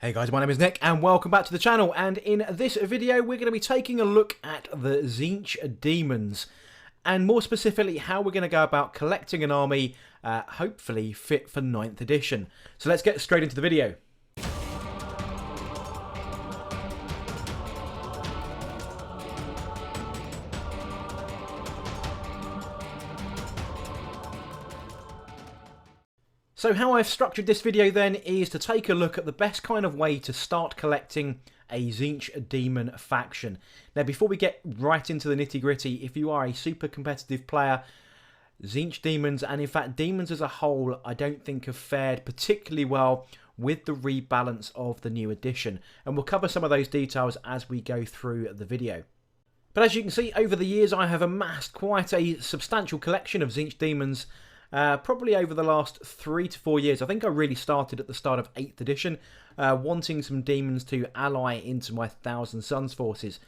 Hey guys, my name is Nick and welcome back to the channel, and in this video we're going to be taking a look at the Tzeentch Daemons, and more specifically how we're going to go about collecting an army hopefully fit for 9th edition. So let's get straight into the video. So how I've structured this video then is to take a look at the best kind of way to start collecting a Tzeentch Daemon faction. Now before we get right into the nitty gritty, if you are a super competitive player, Tzeentch Daemons, and in fact Daemons as a whole, I don't think have fared particularly well with the rebalance of the new edition. And we'll cover some of those details as we go through the video. But as you can see, over the years I have amassed quite a substantial collection of Tzeentch Daemons. Probably over the last 3 to 4 years. I think I really started at the start of 8th edition, wanting some demons to ally into my Thousand Sons forces.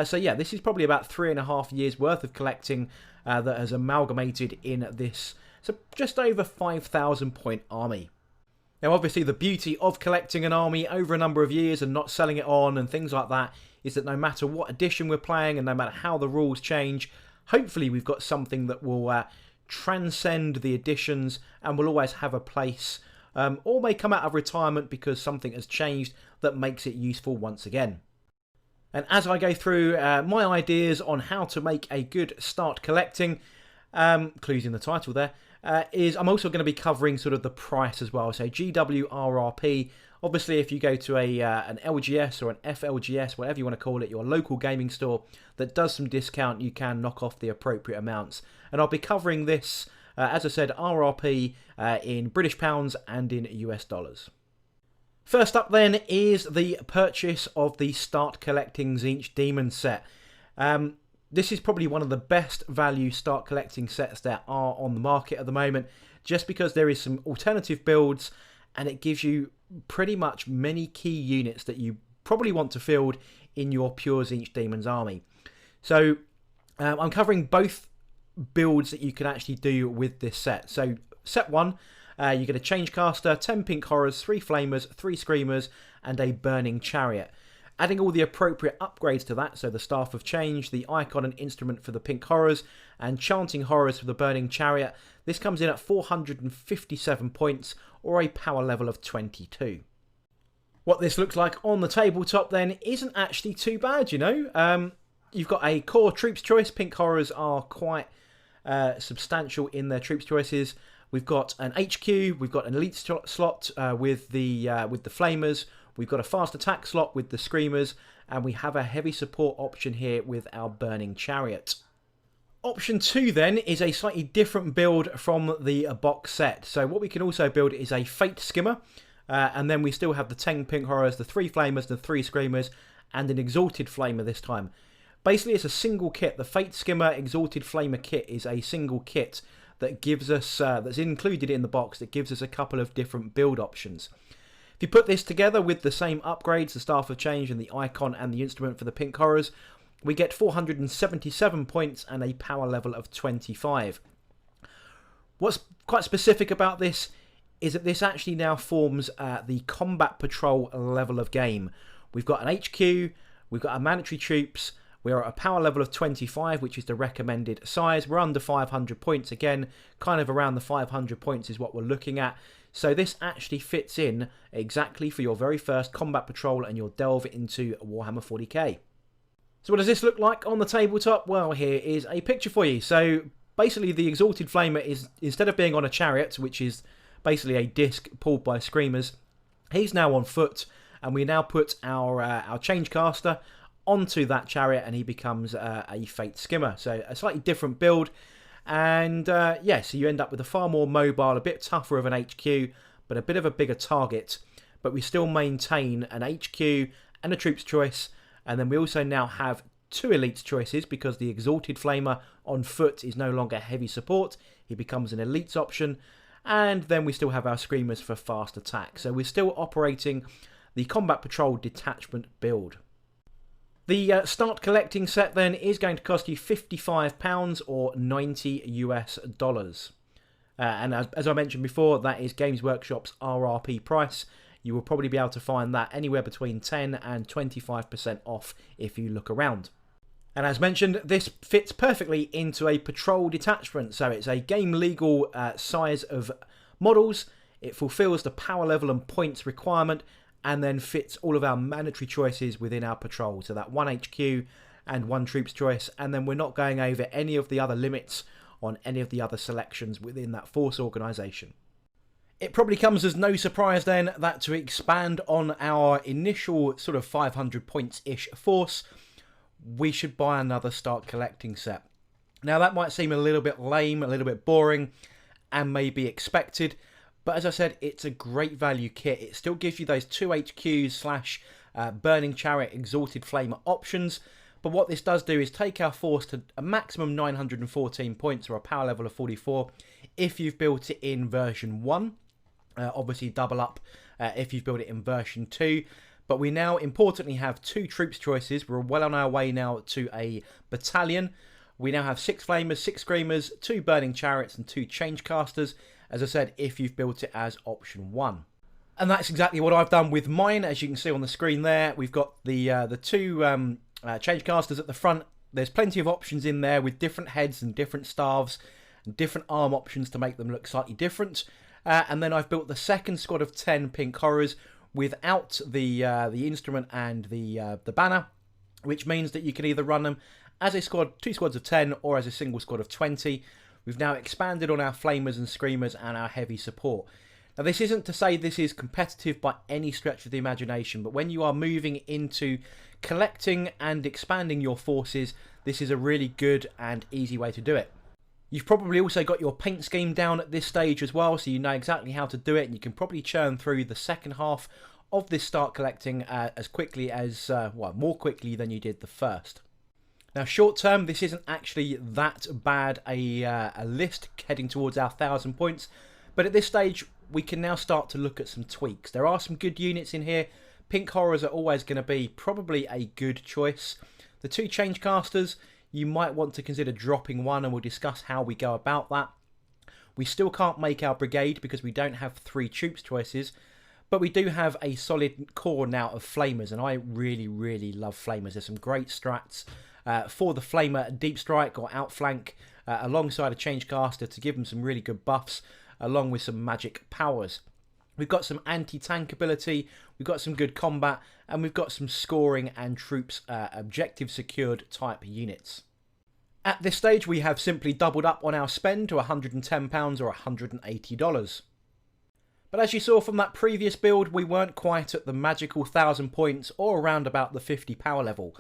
So yeah, this is probably about 3.5 years worth of collecting that has amalgamated in this, so just over 5,000 point army. Now obviously the beauty of collecting an army over a number of years and not selling it on and things like that is that no matter what edition we're playing and no matter how the rules change, hopefully we've got something that will transcend the editions and will always have a place, or may come out of retirement because something has changed that makes it useful once again. And as I go through my ideas on how to make a good start collecting, clues in the title there, is I'm also going to be covering sort of the price as well. So GWRRP, obviously if you go to an LGS or an FLGS, whatever you want to call it, your local gaming store that does some discount, you can knock off the appropriate amounts. And I'll be covering this, as I said, RRP in British pounds and in US dollars. First up then is the purchase of the Start Collecting Tzeentch Daemon set. This is probably one of the best value start collecting sets that are on the market at the moment, just because there is some alternative builds and it gives you pretty much many key units that you probably want to field in your pure Tzeentch Daemons army. So I'm covering both builds that you can actually do with this set. So set 1, you get a Change Caster, 10 Pink Horrors, 3 Flamers, 3 Screamers and a Burning Chariot. Adding all the appropriate upgrades to that, so the Staff of Change, the Icon and Instrument for the Pink Horrors, and Chanting Horrors for the Burning Chariot, this comes in at 457 points, or a power level of 22. What this looks like on the tabletop then isn't actually too bad, you know. You've got a core troops choice. Pink Horrors are quite substantial in their troops choices. We've got an HQ, we've got an elite slot with the Flamers. We've got a fast attack slot with the Screamers, and we have a heavy support option here with our Burning Chariot. Option 2 then is a slightly different build from the box set. So what we can also build is a Fate Skimmer, and then we still have the 10 Pink Horrors, the 3 Flamers, the 3 Screamers, and an Exalted Flamer this time. Basically it's a single kit. The Fate Skimmer Exalted Flamer kit is a single kit that gives us, that's included in the box, that gives us a couple of different build options. If you put this together with the same upgrades, the Staff of Change and the Icon and the Instrument for the Pink Horrors, we get 477 points and a power level of 25. What's quite specific about this is that this actually now forms the Combat Patrol level of game. We've got an HQ, we've got our mandatory troops, we're at a power level of 25, which is the recommended size. We're under 500 points again, kind of around the 500 points is what we're looking at. So this actually fits in exactly for your very first Combat Patrol and your delve into Warhammer 40k. So what does this look like on the tabletop? Well, here is a picture for you. So basically the Exalted Flamer is, instead of being on a chariot, which is basically a disc pulled by Screamers, he's now on foot, and we now put our Change Caster onto that chariot and he becomes a Fate Skimmer. So a slightly different build. And yeah, so you end up with a far more mobile, a bit tougher of an HQ, but a bit of a bigger target. But we still maintain an HQ and a troops choice. And then we also now have 2 elites choices because the Exalted Flamer on foot is no longer heavy support. He becomes an elites option. And then we still have our Screamers for fast attack. So we're still operating the Combat Patrol detachment build. The Start Collecting set then is going to cost you £55 or $90 US. And as I mentioned before, that is Games Workshops RRP price. you will probably be able to find that anywhere between 10 and 25% off if you look around. And as mentioned, this fits perfectly into a patrol detachment, so it's a game legal size of models. It fulfills the power level and points requirement, and then fits all of our mandatory choices within our patrol. So that 1 HQ and 1 troops choice, and then we're not going over any of the other limits on any of the other selections within that force organisation. It probably comes as no surprise then that to expand on our initial sort of 500 points-ish force, we should buy another start collecting set. Now that might seem a little bit lame, a little bit boring, and maybe expected, but as I said, it's a great value kit. It still gives you those 2 HQs / Burning Chariot Exalted Flame options, but what this does do is take our force to a maximum 914 points or a power level of 44 if you've built it in version 1. Obviously double up if you've built it in version 2. But we now importantly have 2 troops choices. We're well on our way now to a battalion. We now have 6 flamers, 6 screamers, 2 burning chariots and 2 change casters. As I said, if you've built it as option 1. And that's exactly what I've done with mine. As you can see on the screen there, we've got the 2 change casters at the front. There's plenty of options in there with different heads and different staves and different arm options to make them look slightly different. And then I've built the second squad of 10 pink horrors without the instrument and the banner, which means that you can either run them as a squad, 2 squads of 10, or as a single squad of 20. We've now expanded on our flamers and screamers and our heavy support. Now this isn't to say this is competitive by any stretch of the imagination, but when you are moving into collecting and expanding your forces, this is a really good and easy way to do it. You've probably also got your paint scheme down at this stage as well, so you know exactly how to do it, and you can probably churn through the second half of this start collecting as quickly as, more quickly than you did the first. Now short term, this isn't actually that bad a list heading towards our 1,000 points, but at this stage we can now start to look at some tweaks. There are some good units in here. Pink horrors are always going to be probably a good choice. The 2 change casters, you might want to consider dropping one, and we'll discuss how we go about that. We still can't make our brigade because we don't have 3 troops choices, but we do have a solid core now of flamers, and I really love flamers. There's some great strats for the flamer deep strike or outflank alongside a change caster to give them some really good buffs along with some magic powers. We've got some anti-tank ability, we've got some good combat, and we've got some scoring and troops objective secured type units. At this stage we have simply doubled up on our spend to £110 or $180. But as you saw from that previous build, we weren't quite at the magical 1,000 points or around about the 50 power level.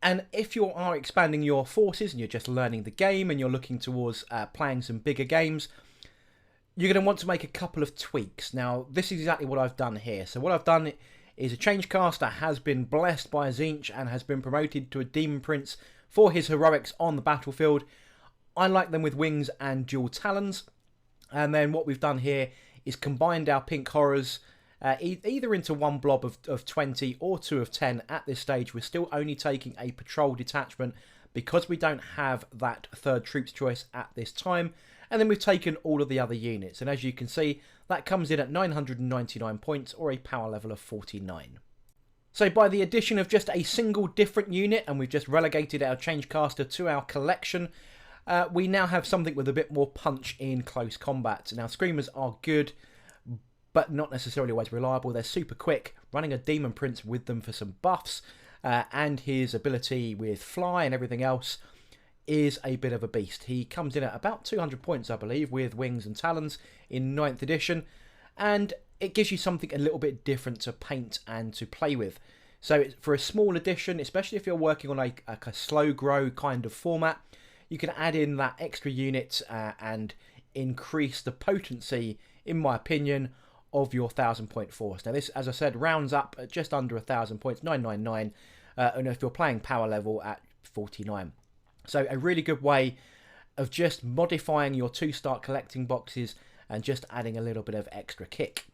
And if you are expanding your forces and you're just learning the game and you're looking towards playing some bigger games, you're going to want to make a couple of tweaks. Now, this is exactly what I've done here. So what I've done is a change caster has been blessed by Tzeentch and has been promoted to a Demon Prince for his heroics on the battlefield. I like them with wings and dual talons. And then what we've done here is combined our pink horrors either into one blob of 20 or 2 of 10 at this stage. We're still only taking a patrol detachment because we don't have that 3rd troops choice at this time. And then we've taken all of the other units. And as you can see, that comes in at 999 points or a power level of 49. So by the addition of just a single different unit, and we've just relegated our change caster to our collection, we now have something with a bit more punch in close combat. Now screamers are good, but not necessarily always reliable. They're super quick. Running a Demon Prince with them for some buffs and his ability with fly and everything else is a bit of a beast. He comes in at about 200 points, I believe, with wings and talons in 9th edition, and it gives you something a little bit different to paint and to play with. So for a small edition, especially if you're working on a slow grow kind of format, you can add in that extra unit and increase the potency, in my opinion, of your 1,000 point force. Now this, as I said, rounds up at just under 1,000 points, 999, and if you're playing power level at 49. So a really good way of just modifying your 2 start collecting boxes and just adding a little bit of extra kick.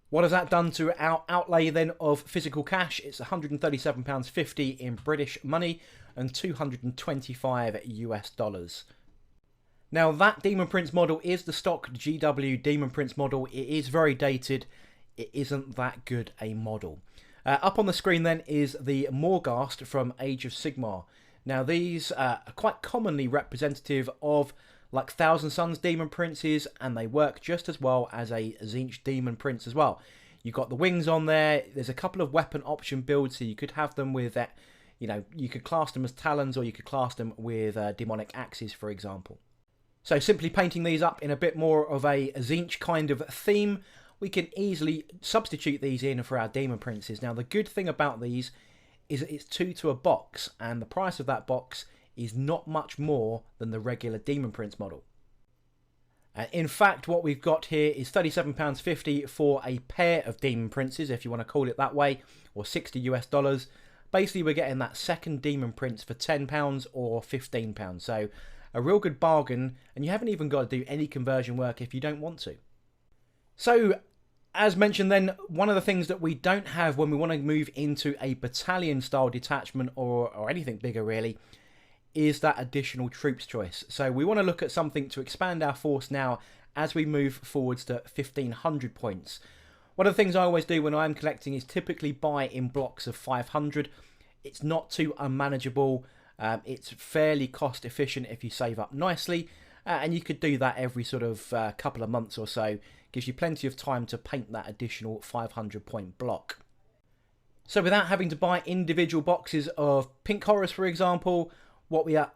What has that done to our outlay then of physical cash? It's £137.50 in British money and $225 US. Now that Demon Prince model is the stock GW Demon Prince model. It is very dated. it isn't that good a model. Up on the screen then is the Morghast from Age of Sigmar. Now these are quite commonly representative of like Thousand Sons Demon Princes, and they work just as well as a Tzeentch Demon Prince as well. You've got the wings on there. There's a couple of weapon option builds, so you could have them with that. You know, you could class them as talons, or you could class them with demonic axes, for example. So simply painting these up in a bit more of a Tzeentch kind of theme, we can easily substitute these in for our Demon Princes. Now the good thing about these is that it's 2 to a box, and the price of that box is not much more than the regular Demon Prince model. In fact, what we've got here is £37.50 for a pair of Demon Princes, if you want to call it that way, or $60 US. Basically, we're getting that second Demon Prince for £10 or £15. So a real good bargain, and you haven't even got to do any conversion work if you don't want to. So, as mentioned then, one of the things that we don't have when we want to move into a battalion-style detachment or anything bigger really, is that additional troops choice. So we want to look at something to expand our force now as we move forwards to 1500 points. One of the things I always do when I'm collecting is typically buy in blocks of 500. It's not too unmanageable. It's fairly cost efficient if you save up nicely. And you could do that every sort of couple of months or so. Gives you plenty of time to paint that additional 500 point block. So without having to buy individual boxes of pink horrors, for example, what we are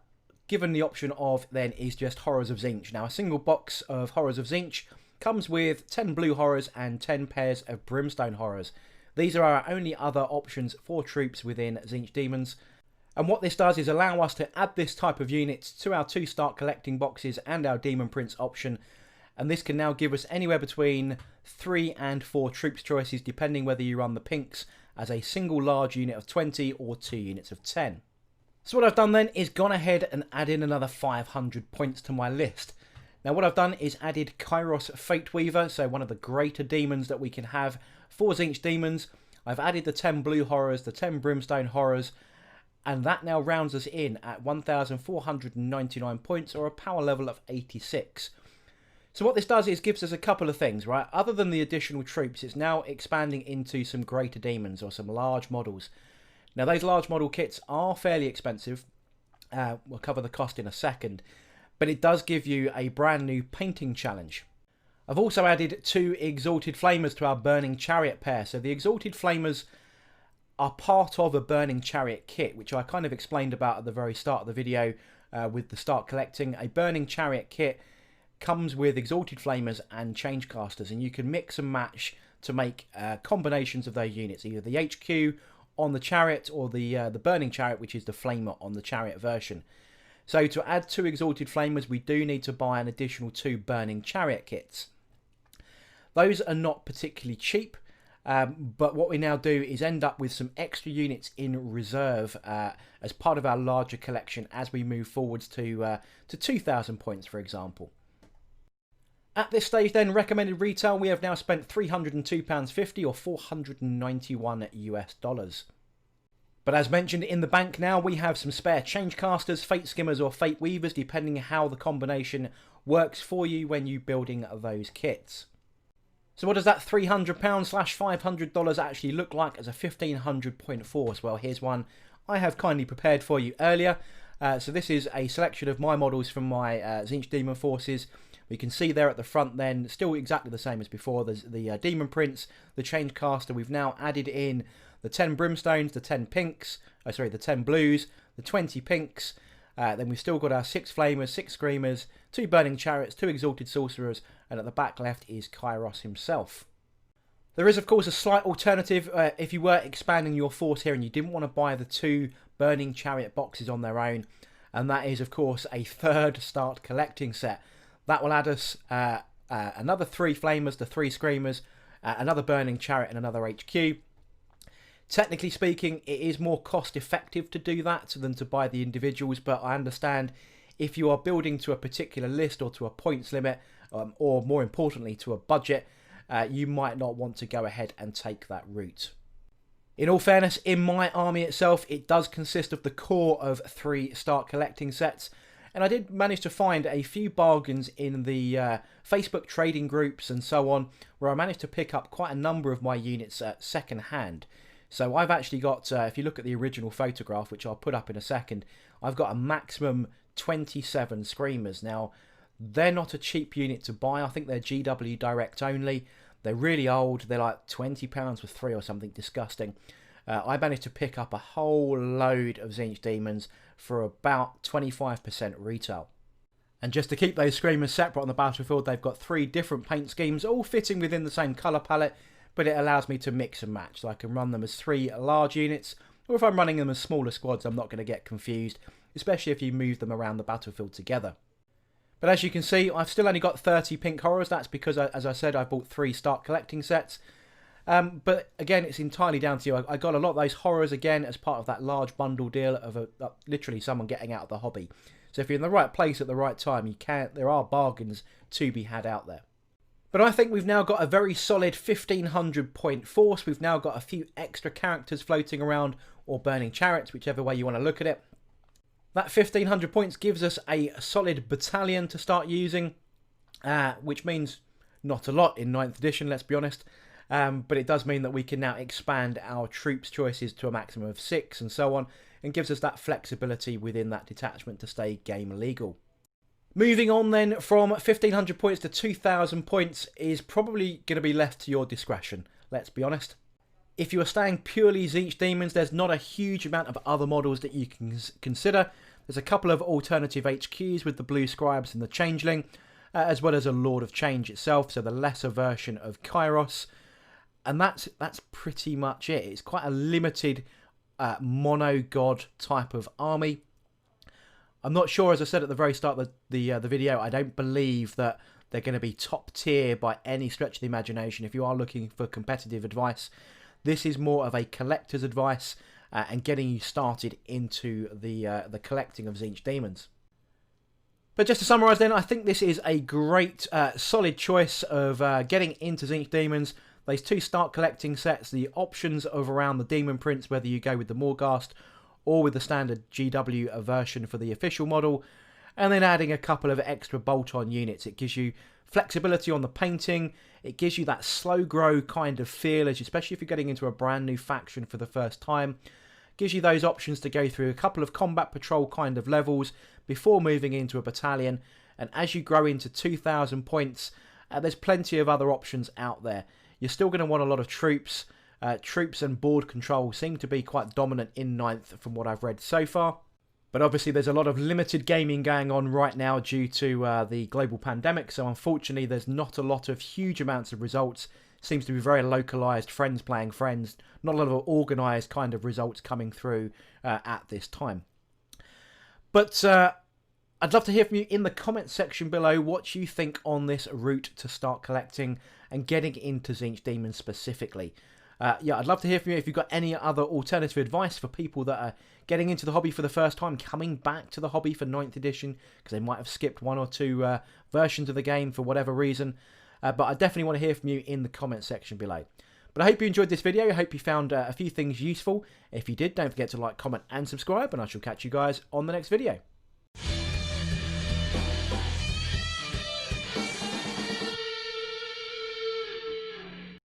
given the option of then is just Horrors of Tzeentch. Now a single box of Horrors of Tzeentch comes with 10 blue horrors and 10 pairs of brimstone horrors. These are our only other options for troops within Tzeentch Demons. And what this does is allow us to add this type of units to our 2 start collecting boxes and our Demon Prince option. And this can now give us anywhere between 3 and 4 troops choices, depending whether you run the pinks as a single large unit of 20 or 2 units of 10. So what I've done then is gone ahead and add in another 500 points to my list. Now what I've done is added Kairos Fate Weaver, so one of the greater demons that we can have for Tzeentch Demons. I've added the 10 blue horrors, the 10 brimstone horrors, and that now rounds us in at 1,499 points, or a power level of 86. So what this does is gives us a couple of things, right? Other than the additional troops, it's now expanding into some greater demons or some large models. Now those large model kits are fairly expensive. We'll cover the cost in a second. But it does give you a brand new painting challenge. I've also added 2 Exalted Flamers to our Burning Chariot pair. So the Exalted Flamers are part of a Burning Chariot kit, which I kind of explained about at the very start of the video with the start collecting. A Burning Chariot kit comes with Exalted Flamers and Changecasters, and you can mix and match to make combinations of those units, either the HQ on the chariot or the Burning Chariot, which is the Flamer on the chariot version. So to add 2 Exalted Flamers, we do need to buy an additional 2 Burning Chariot kits. Those are not particularly cheap, but what we now do is end up with some extra units in reserve as part of our larger collection as we move forwards to 2,000 points, for example. At this stage then, recommended retail, we have now spent £302.50 or $491 US. But as mentioned, in the bank now, we have some spare Changecasters, Fate Skimmers or Fate Weavers, depending how the combination works for you when you're building those kits. So what does that £300/$500 actually look like as a 1500 point force? Well, here's one I have kindly prepared for you earlier. So this is a selection of my models from my Tzeentch Demon forces. We can see there at the front then, still exactly the same as before. There's the Demon Prince, the Changecaster. We've now added in the 10 Brimstones, the 10 pinks, the 10 blues, the 20 pinks. Then we've still got our 6 Flamers, 6 Screamers, 2 Burning Chariots, 2 Exalted Sorcerers, and at the back left is Kairos himself. There is, of course, a slight alternative if you were expanding your force here and you didn't want to buy the 2 Burning Chariot boxes on their own, and that is, of course, a 3rd start collecting set. That will add us another 3 Flamers, the 3 Screamers, another Burning Chariot and another HQ. Technically speaking, it is more cost effective to do that than to buy the individuals, but I understand if you are building to a particular list or to a points limit, or more importantly to a budget, you might not want to go ahead and take that route. In all fairness, in my army itself, it does consist of the core of 3 start collecting sets. And I did manage to find a few bargains in the Facebook trading groups and so on, where I managed to pick up quite a number of my units second hand. So I've actually got, if you look at the original photograph, which I'll put up in a second, I've got a maximum 27 Screamers. Now, they're not a cheap unit to buy. I think they're GW Direct only. They're really old. They're like £20 for 3 or something disgusting. I managed to pick up a whole load of Tzeentch Demons for about 25% retail. And just to keep those Screamers separate on the battlefield, they've got 3 different paint schemes, all fitting within the same colour palette, but it allows me to mix and match. So I can run them as 3 large units, or if I'm running them as smaller squads, I'm not going to get confused, especially if you move them around the battlefield together. But as you can see, I've still only got 30 pink horrors. That's because, as I said, I bought 3 start collecting sets. But again, it's entirely down to you. I got a lot of those horrors again as part of that large bundle deal of literally someone getting out of the hobby. So if you're in the right place at the right time, there are bargains to be had out there. But I think we've now got a very solid 1500 point force. We've now got a few extra characters floating around, or burning chariots, whichever way you want to look at it. That 1500 points gives us a solid battalion to start using, which means not a lot in 9th edition, let's be honest. But it does mean that we can now expand our troops choices to a maximum of 6 and so on, and gives us that flexibility within that detachment to stay game legal. Moving on then from 1500 points to 2000 points is probably going to be left to your discretion, let's be honest. If you are staying purely Tzeentch Demons, there's not a huge amount of other models that you can consider. There's a couple of alternative HQs with the Blue Scribes and the Changeling, as well as a Lord of Change itself, so the lesser version of Kairos. And that's pretty much it. It's quite a limited mono-god type of army. I'm not sure, as I said at the very start of the video, I don't believe that they're going to be top tier by any stretch of the imagination. If you are looking for competitive advice, this is more of a collector's advice and getting you started into the collecting of Tzeentch Demons. But just to summarise then, I think this is a great solid choice of getting into Tzeentch Demons. Those 2 start collecting sets, the options of around the Demon Prince, whether you go with the Morghast or with the standard GW version for the official model, and then adding a couple of extra bolt-on units. It gives you flexibility on the painting, it gives you that slow grow kind of feel, especially if you're getting into a brand new faction for the first time. It gives you those options to go through a couple of combat patrol kind of levels before moving into a battalion, and as you grow into 2000 points, there's plenty of other options out there. You're still going to want a lot of troops. Troops and board control seem to be quite dominant in 9th from what I've read so far. But obviously there's a lot of limited gaming going on right now due to the global pandemic. So unfortunately there's not a lot of huge amounts of results. Seems to be very localised, friends playing friends. Not a lot of organised kind of results coming through at this time. But I'd love to hear from you in the comments section below what you think on this route to start collecting and getting into Tzeentch Demons specifically. Yeah, I'd love to hear from you if you've got any other alternative advice for people that are getting into the hobby for the first time, coming back to the hobby for 9th edition, because they might have skipped 1 or 2 versions of the game for whatever reason. But I definitely want to hear from you in the comments section below. But I hope you enjoyed this video. I hope you found a few things useful. If you did, don't forget to like, comment and subscribe, and I shall catch you guys on the next video.